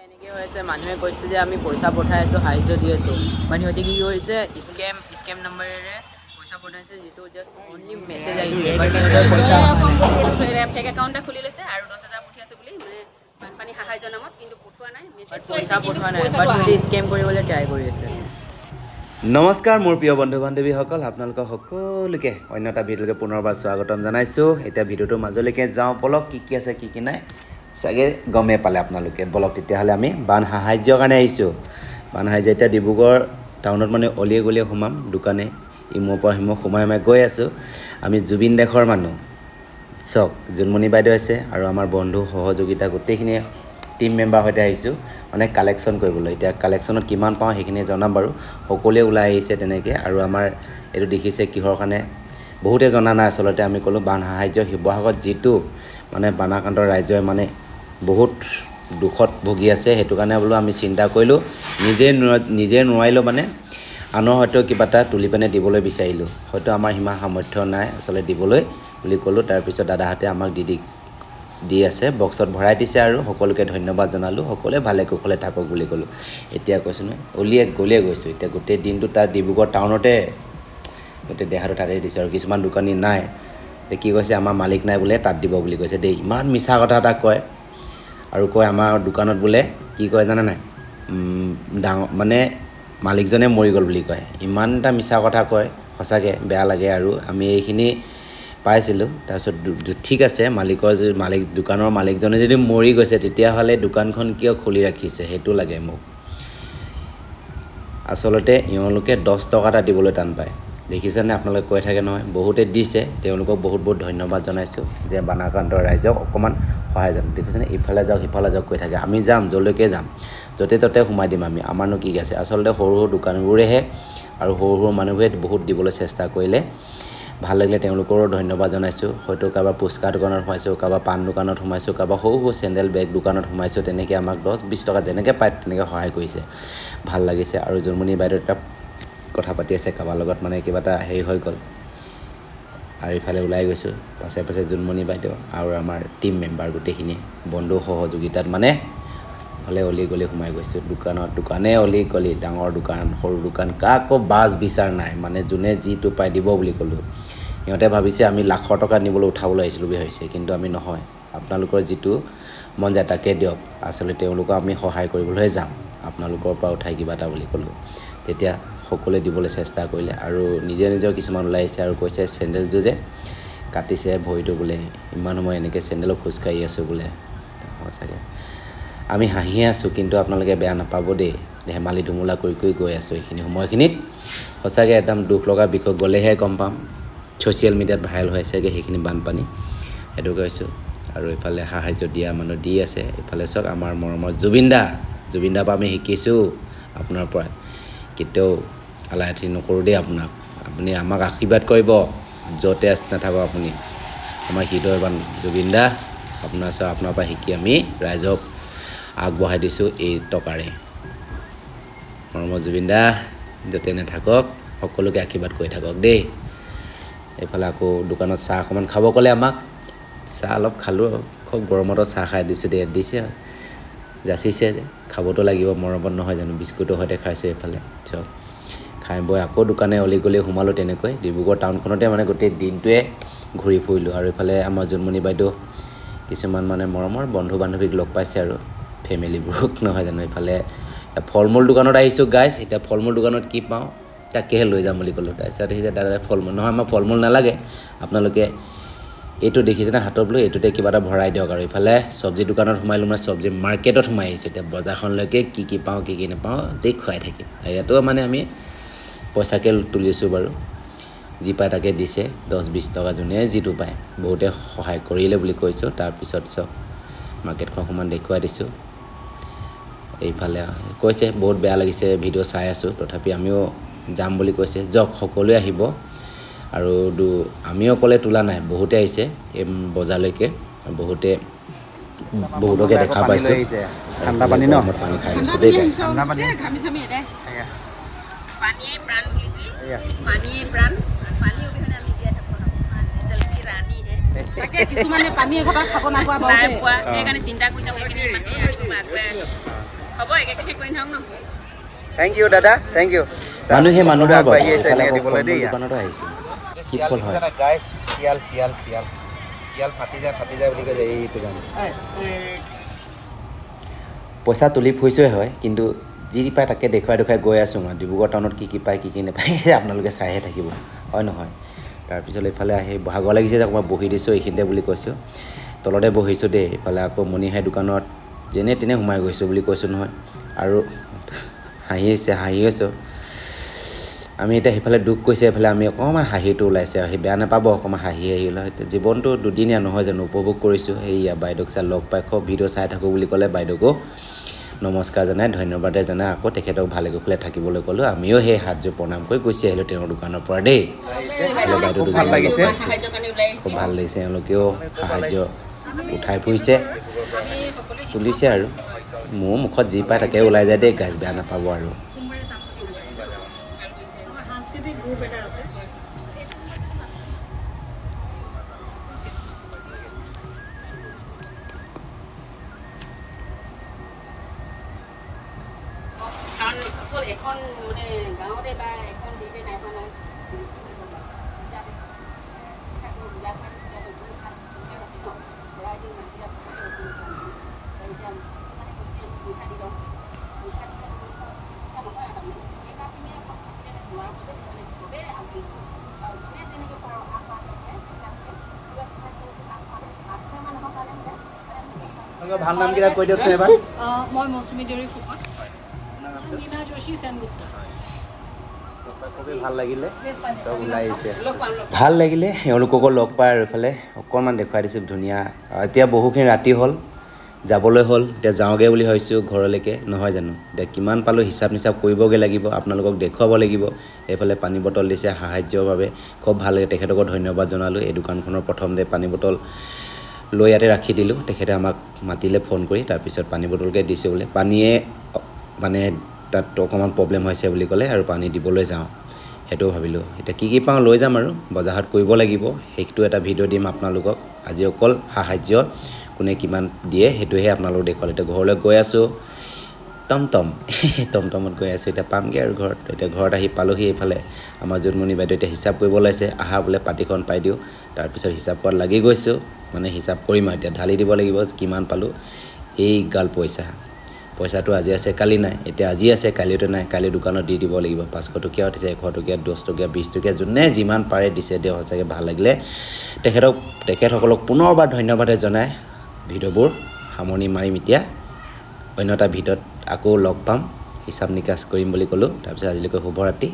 এনেকৈ হৈ আছে মানুহে কৈছে যে আমি পইচা পঠাই আছোঁ সাহাৰ্য দি আছোঁ মানে সিহঁতে কি কৰিছে স্কেম নম্বৰেৰে পইচা পঠাইছে যিটো জাষ্ট অনলি মেছেজ আহিছে বাট সিহঁতৰ পইচা ফেক একাউণ্ট এটা খুলি লৈছে আৰু 10,000 পঠিয়াইছোঁ বুলি মানে বানপানী সাহাৰ্য নামত কিন্তু পঠোৱা নাই মেছেজটো পইচা আহিছে কিন্তু পঠোৱা নাই পইচাটো বাট অহা সিহঁতে নাই স্কেম কৰিবলৈ ট্ৰাই কৰি আছে। নমস্কাৰ মোৰ প্ৰিয় বন্ধু বান্ধৱীসকল, আপোনালোকক সকলোকে অন্য এটা ভিডিঅ'লৈকে পুনৰবাৰ স্বাগতম জনাইছোঁ। এতিয়া ভিডিঅ'টোৰ মাজলৈকে যাওঁ বলক, কি আছে কি নাই চাগে গমেই পালে আপোনালোকে। বলক তেতিয়াহ'লে আমি বান সাহাৰ্যৰ কাৰণে আহিছোঁ। বান সাহাৰ্য এতিয়া ডিব্ৰুগড় টাউনত মানে অলিয়ে গলিয়ে সোমাম, দোকানে ইমূৰ পৰা সিমূৰ সোমাই গৈ আছোঁ। আমি জুবিন দেশৰ মানুহ চাওক, জোনমণি বাইদেউ আছে আৰু আমাৰ বন্ধু সহযোগিতা গোটেইখিনিয়ে টিম মেম্বাৰ সৈতে আহিছোঁ মানে কালেকশ্যন কৰিবলৈ। এতিয়া কালেকশ্যনত কিমান পাওঁ সেইখিনি জনাম বাৰু। সকলোৱে ওলাই আহিছে তেনেকৈ আৰু আমাৰ এইটো দেখিছে কিহৰ কাৰণে বহুতে জনা নাই আচলতে। আমি ক'লোঁ বান সাহাৰ্য শিৱসাগৰত যিটো মানে বানাক্ৰান্ত ৰাজ্যই মানে বহুত দুখত ভুগি আছে, সেইটো কাৰণে বোলো আমি চিন্তা কৰিলোঁ নিজে নোৱাৰিলোঁ মানে আনৰ হয়তো কিবা এটা তুলি পেনে দিবলৈ বিচাৰিলোঁ। হয়তো আমাৰ সিমান সামৰ্থ্য নাই আচলতে দিবলৈ বুলি ক'লোঁ। তাৰপিছত দাদাহঁতে আমাক দি আছে, বক্সত ভৰাই দিছে আৰু সকলোকে ধন্যবাদ জনালোঁ। সকলোৱে ভালে কুশলে থাকক বুলি ক'লোঁ। এতিয়া কৈছোঁ নহয় গলিয়ে গৈছোঁ। এতিয়া গোটেই দিনটো তাত ডিব্ৰুগড় টাউনতে গোটেই দেহাটো তাতে দিছোঁ আৰু কিছুমান দোকানী নাই। কি কৈছে আমাৰ মালিক নাই বোলে তাত দিব বুলি কৈছে দেই। ইমান মিছা কথা এটা কয় আৰু কয় আমাৰ দোকানত বোলে কি কয় জানে নাই, ডাঙৰ মানে মালিকজনে মৰি গ'ল বুলি কয়। ইমান এটা মিছা কথা কয়, সঁচাকৈ বেয়া লাগে। আৰু আমি এইখিনি পাইছিলোঁ। তাৰপিছত ঠিক আছে, দোকানৰ মালিকজনে যদি মৰি গৈছে তেতিয়াহ'লে দোকানখন কিয় খুলি ৰাখিছে সেইটো লাগে মোক। আচলতে এওঁলোকে 10 টকা এটা দিবলৈ টান পায়, দেখিছেনে আপোনালোকে কৈ থাকে নহয়। বহুতে দিছে, তেওঁলোকক বহুত ধন্যবাদ জনাইছোঁ যে বানাক্ৰান্ত ৰাইজক অকণমান সহায় জনায়। দেখিছেনে ইফালে যাওক সিফালে যাওক কৈ থাকে। আমি যাম য'লৈকে যাম, য'তে ত'তে সোমাই দিম আমি, আমাৰনো কি আছে। আচলতে সৰু দোকানবোৰেহে আৰু সৰু মানুহবোৰে বহুত দিবলৈ চেষ্টা কৰিলে। ভাল লাগিলে, তেওঁলোকৰো ধন্যবাদ জনাইছোঁ। হয়তো কাৰোবাৰ পুচকাৰ দোকানত সোমাইছোঁ, কাৰোবাৰ পাণ দোকানত সোমাইছোঁ, কাৰোবাৰ সৰু চেণ্ডেল বেগ দোকানত সোমাইছোঁ। তেনেকৈ আমাক 10-20 টকা যেনেকৈ পায় তেনেকৈ সহায় কৰিছে, ভাল লাগিছে। আৰু জোনমণি বাইদেউ এটা কথা পাতি আছে কাৰোবাৰ লগত, মানে কিবা এটা হেৰি হৈ গ'ল আৰু ইফালে ওলাই গৈছোঁ। পাছে জোনমণি বাইদেউ আৰু আমাৰ টিম মেম্বাৰ গোটেইখিনিয়ে বন্ধু সহযোগিতাত মানে ফালে অলি গলি সোমাই গৈছোঁ। দোকানে অলি গলি, ডাঙৰ দোকান সৰু দোকান কাকো বাজ বিচাৰ নাই, মানে যোনে যিটো পায় দিব বুলি ক'লোঁ। সিহঁতে ভাবিছে আমি লাখৰ টকা নিবলৈ উঠাবলৈ আহিছিলোঁ বুলি ভাবিছে, কিন্তু আমি নহয়। আপোনালোকৰ যিটো মন যায় তাকে দিয়ক। আচলতে তেওঁলোকক আমি সহায় কৰিবলৈহে যাম, আপোনালোকৰ পৰা উঠাই কিবা এটা বুলি ক'লোঁ। তেতিয়া সকলোৱে দিবলৈ চেষ্টা কৰিলে আৰু নিজৰ কিছুমান ওলাই আহিছে আৰু কৈছে চেণ্ডেলযোৰ যে কাটিছে ভৰিটো বোলে, ইমান সময় এনেকৈ চেণ্ডেলত খোজকাঢ়ি আছোঁ বোলে। সঁচাকৈ আমি হাঁহিয়ে আছোঁ, কিন্তু আপোনালোকে বেয়া নাপাব দেই। ধেমালি ধুমুলা কৰি গৈ আছোঁ এইখিনি সময়খিনিত। সঁচাকৈ একদম দুখ লগা বিষয়, গ'লেহে গম পাম। ছ'চিয়েল মিডিয়াত ভাইৰেল হৈ আছেগৈ সেইখিনি বানপানী, সেইটো কৈছোঁ। আৰু এইফালে সাহাৰ্য দিয়া মানুহ দি আছে। এইফালে চাওক আমাৰ মৰমৰ জুবিন দাৰ পৰা আমি শিকিছোঁ আপোনাৰ পৰা কেতিয়াও আলাহঠি নকৰোঁ দেই আপোনাক। আপুনি আমাক আশীৰ্বাদ কৰিব, য'তে নাথাকক আপুনি। আমাৰ হৃদয়বান জুবিন দা, আপোনাৰ পৰা শিকি আমি ৰাইজক আগবঢ়াই দিছোঁ এই টকাৰে। মৰমৰ জুবিন দা য'তে নাথাকক সকলোকে আশীৰ্বাদ কৰি থাকক দেই। এইফালে আকৌ দোকানত চাহ অকণমান খাব ক'লে আমাক, চাহ অলপ খালোঁ আৰু খুব গৰমতো চাহ খাই দিছোঁ দেই। দিছে যাচিছে যে খাবতো লাগিব, মৰমত নহয় জানো। বিস্কুটৰ সৈতে খাইছোঁ এইফালে চব খাই বৈ আকৌ দোকানে অলি গলি সোমালোঁ। তেনেকৈ ডিব্ৰুগড় টাউনখনতে মানে গোটেই দিনটোৱে ঘূৰি ফুৰিলোঁ। আৰু এইফালে আমাৰ জোনমণি বাইদেউ কিছুমান মানে মৰমৰ বন্ধু বান্ধৱীক লগ পাইছে আৰু ফেমিলিবোৰক নহয় জানো। এইফালে ফল মূল দোকানত আহিছোঁ গাইজ। এতিয়া ফল মূল দোকানত কি পাওঁ তাকেহে লৈ যাম বুলি ক'লোঁ। তাৰপিছত দেখিছে দাদাই ফল মূল নহয়, আমাৰ ফল মূল নালাগে, আপোনালোকে এইটো দেখিছেনে হাতত বোলো এইটোতে কিবা এটা ভৰাই দিয়ক। আৰু এইফালে চব্জি দোকানত সোমাইলোঁ, মানে চব্জি মাৰ্কেটত সোমাই আহিছে। এতিয়া বজাৰখনলৈকে কি পাওঁ কি নাপাওঁ দেখুৱাই থাকিম। ইয়াতো মানে আমি পইচাকৈ তুলিছোঁ বাৰু, যি পায় তাকে দিছে 10-20 টকা যোনে যিটো পায়। বহুতে সহায় কৰিলে বুলি কৈছোঁ। তাৰপিছত চব মাৰ্কেটখন অকণমান দেখুৱাই দিছোঁ। এইফালে কৈছে বহুত বেয়া লাগিছে ভিডিঅ' চাই আছোঁ, তথাপি আমিও যাম বুলি কৈছে। যাওক সকলোৱে আহিব। আৰু আমিও অকলে তোলা নাই, বহুতে আহিছে এই বজাৰলৈকে। বহুতকে দেখা পাইছোঁ। ঠাণ্ডা পানী ন, গৰমত পানী খাই লৈছোঁ দেই গাইছ। পানীয়ে প্ৰাণ বুলিছে, পানীয়ে প্ৰাণ, পানী অবিহনে আমি জীয়াই থাকিব নোৱাৰোঁ। জল কি ৰাণী হে। তাকে কিছুমানে পানী এঘটা খাব নাপোৱা, সেইকাৰণে চিন্তা কৰিছোঁ সেইখিনি ইমানতে আনিব আগুৱাই আছোঁ। হ'ব একে কৰি থাকক ন থেংক ইউ দাদা থেংক ইউ মানুহে মানুহৰ আগত আগবাঢ়ি আহিছে ইফালে এনেকৈ আকৌ দিবলৈ দেই দোকানতো আহিছে কি শিয়াল ফল হয় গাইছ শিয়াল শিয়াল শিয়াল শিয়াল ফাটি যায় বুলি কৈছে এইটো গান পইচা তুলি ফুৰিছোৱে হয় কিন্তু যি পায় তাকে দেখুৱাই গৈ আছোঁ মই ডিব্ৰুগড় টাউনত কি পায় কি নাপায় আপোনালোকে চাইহে থাকিব হয় নহয় তাৰপিছত এইফালে আহি বহাব লাগিছে যে মই বহি দিছোঁ এইখিনিতে বুলি কৈছোঁ তলতে বহিছোঁ দেই এইফালে আকৌ মণিহাই দোকানত যেনে তেনে সোমাই গৈছোঁ বুলি কৈছোঁ নহয় আৰু হাঁহি আছোঁ আমি এতিয়া সেইফালে দুখ কৈছে এইফালে আমি অকণমান হাঁহিটো ওলাইছে আৰু সেই বেয়া নাপাব অকণমান হাঁহি আহিলে জীৱনটো দুদিনীয়া নহয় জানো উপভোগ কৰিছোঁ সেয়া বাইদেউক চাই লগ পাই খুব ভিডিঅ' চাই থাকোঁ বুলি ক'লে বাইদেউকো নমস্কাৰ জনাই ধন্যবাদে জনাই আকৌ তেখেতক ভালে কুশলে থাকিবলৈ ক'লোঁ আমিও সেই হাতযোৰ প্ৰণাম কৰি গুচি আহিলোঁ তেওঁৰ দোকানৰ পৰা দেই বাইদেউ ভাল লাগিছে সাহায্যৰ কাৰণে ওলাই খুব আহিছে ভাল লাগিছে এওঁলোকেও সাহাৰ্য উঠাই ফুৰিছে তুলিছে আৰু মোৰ মুখত যি পায় তাকে ওলাই যায় দেই গাইজ বেয়া নাপাব আৰু সাংস্কৃতিক গ্ৰুপ এটা আছে কাৰণ অকল এখন মানে গাঁৱতে বা এখন হেৰিতে নাই পোৱা নহয় ইয়াতে শিক্ষাগুৰু গোলাঘাট ইয়াতে যোৰহাট চবতে হৈছে ন চৰাইদেউ নাজিৰা চবতে হৈছে এতিয়া কিছুমানে কৈছে আমি পইচা দি লওঁ পইচা দিলে শিক্ষা নহয় আৰু তাৰমানে সেইকাৰণে আকৌ থাকিলে নোৱাৰা বজাত মানে চবেই আগবাঢ়িছে আৰু যোনে যেনেকৈ পাৰ আগবঢ়াই চেষ্টা কৰে চবে সহায় কৰিছে আগবঢ়াই মানুহৰ কাৰণে ভাল নামকেইটা কৈ দিয়কচোন এবাৰ মই মৌচুমী দেউৰী ফুকন मीना जोशी सेनगुप्ता খুবেই ভাল লাগিলে চব ওলাই আহিছে ভাল লাগিলে এওঁলোককো লগ পাই আৰু এইফালে অকণমান দেখুৱাই দিছোঁ ধুনীয়া এতিয়া বহুখিনি ৰাতি হ'ল যাবলৈ হ'ল এতিয়া যাওঁগৈ বুলি ভাবিছোঁ ঘৰলৈকে নহয় জানো এতিয়া কিমান পালোঁ হিচাপ নিচাপ কৰিবগৈ লাগিব আপোনালোকক দেখুৱাব লাগিব এইফালে পানী বটল দিছে সাহাৰ্যৰ বাবে খুব ভাল লাগে তেখেতকো ধন্যবাদ জনালোঁ এই দোকানখনৰ প্ৰথমতে পানী বটল লৈ ইয়াতে ৰাখি দিলোঁ তেখেতে আমাক মাতিলে ফোন কৰি তাৰপিছত পানী বটলকে দিছোঁ বোলে পানীয়ে মানে তাত অকণমান প্ৰব্লেম হৈছে বুলি ক'লে আৰু পানী দিবলৈ যাওঁ সেইটোও ভাবিলোঁ এতিয়া কি পাওঁ লৈ যাম আৰু বজাৰহাট কৰিব লাগিব সেইটো এটা ভিডিঅ' দিম আপোনালোকক আজি অকল সাহাৰ্য কোনে কিমান দিয়ে সেইটোহে আপোনালোকক দেখুৱালোঁ এতিয়া ঘৰলৈ গৈ আছোঁ টমটমত গৈ আছোঁ এতিয়া পামগৈ আৰু ঘৰত এতিয়া ঘৰত আহি পালোঁহি এইফালে আমাৰ জোনমণি বাইদেউ এতিয়া হিচাপ কৰিব ওলাইছে আহা বোলে পাতিখন পাই দিওঁ তাৰপিছত হিচাপ কৰাত লাগি গৈছোঁ মানে হিচাপ কৰিম আৰু এতিয়া ঢালি দিব লাগিব কিমান পালোঁ এই গাল পইচাটো আজি আছে কালি নাই এতিয়া আজি আছে কালিতো নাই কালি দোকানত দি দিব লাগিব 500 টকীয়া উঠিছে 100 টকীয়া 10 টকীয়া 20 টকীয়া যোনে যিমান পাৰে দিছে দেই সঁচাকৈ ভাল লাগিলে তেখেতসকলক পুনৰবাৰ ধন্যবাদে জনাই ভিডিঅ'বোৰ সামৰণি মাৰিম এতিয়া অন্য এটা ভিডিঅ'ত আকৌ লগ পাম হিচাপ নিকাচ কৰিম বুলি ক'লোঁ তাৰপিছত আজিলৈকে শুভৰাত্ৰি।